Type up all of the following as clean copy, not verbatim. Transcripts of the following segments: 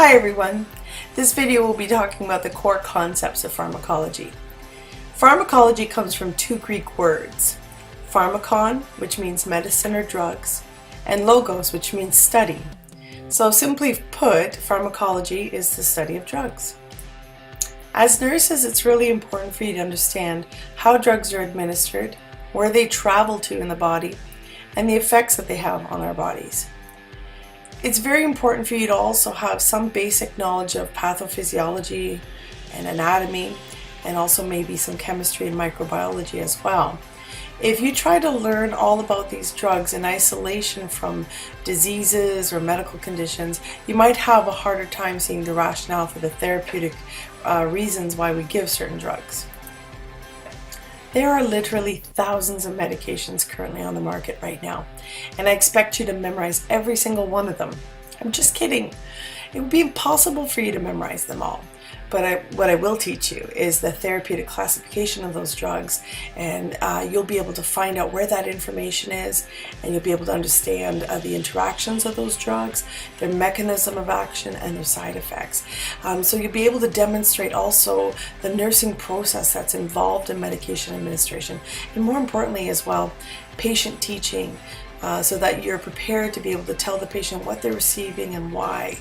Hi everyone. This video will be talking about the core concepts of pharmacology. Pharmacology comes from two Greek words, pharmakon, which means medicine or drugs, and logos, which means study. So simply put, pharmacology is the study of drugs. As nurses, it's really important for you to understand how drugs are administered, where they travel to in the body, and the effects that they have on our bodies. It's very important for you to also have some basic knowledge of pathophysiology and anatomy, and also maybe some chemistry and microbiology as well. If you try to learn all about these drugs in isolation from diseases or medical conditions, you might have a harder time seeing the rationale for the therapeutic reasons why we give certain drugs. There are literally thousands of medications currently on the market right now, and I expect you to memorize every single one of them. I'm just kidding. It would be impossible for you to memorize them all. But what I will teach you is the therapeutic classification of those drugs, and you'll be able to find out where that information is, and you'll be able to understand the interactions of those drugs, their mechanism of action, and their side effects. So you'll be able to demonstrate also the nursing process that's involved in medication administration, and more importantly as well, patient teaching, so that you're prepared to be able to tell the patient what they're receiving and why.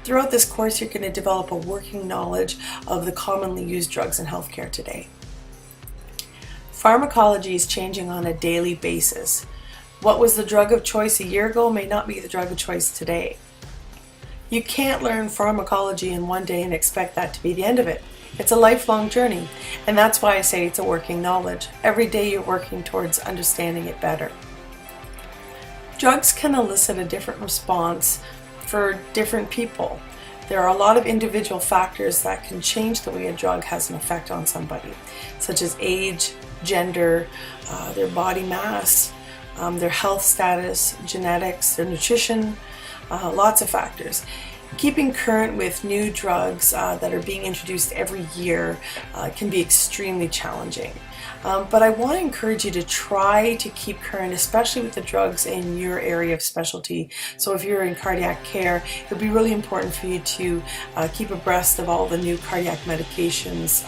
Throughout this course, you're going to develop a working knowledge of the commonly used drugs in healthcare today. Pharmacology is changing on a daily basis. What was the drug of choice a year ago may not be the drug of choice today. You can't learn pharmacology in one day and expect that to be the end of it. It's a lifelong journey, and that's why I say it's a working knowledge. Every day you're working towards understanding it better. Drugs can elicit a different response for different people. There are a lot of individual factors that can change the way a drug has an effect on somebody, such as age, gender, their body mass, their health status, genetics, their nutrition, lots of factors. Keeping current with new drugs that are being introduced every year can be extremely challenging. But I want to encourage you to try to keep current, especially with the drugs in your area of specialty. So if you're in cardiac care, it'll be really important for you to keep abreast of all the new cardiac medications,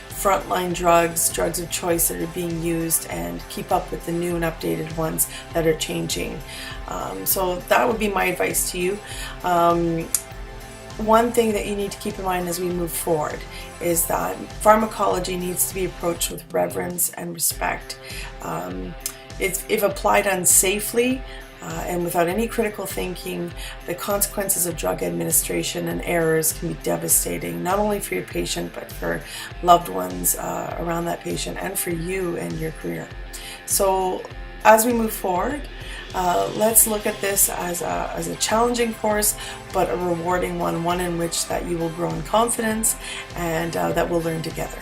frontline drugs, drugs of choice that are being used, and keep up with the new and updated ones that are changing. So that would be my advice to you. One thing that you need to keep in mind as we move forward is that pharmacology needs to be approached with reverence and respect. If applied unsafely and without any critical thinking, the consequences of drug administration and errors can be devastating, not only for your patient, but for loved ones around that patient, and for you and your career. So as we move forward, let's look at this as a challenging course, but a rewarding one in which that you will grow in confidence and that we'll learn together.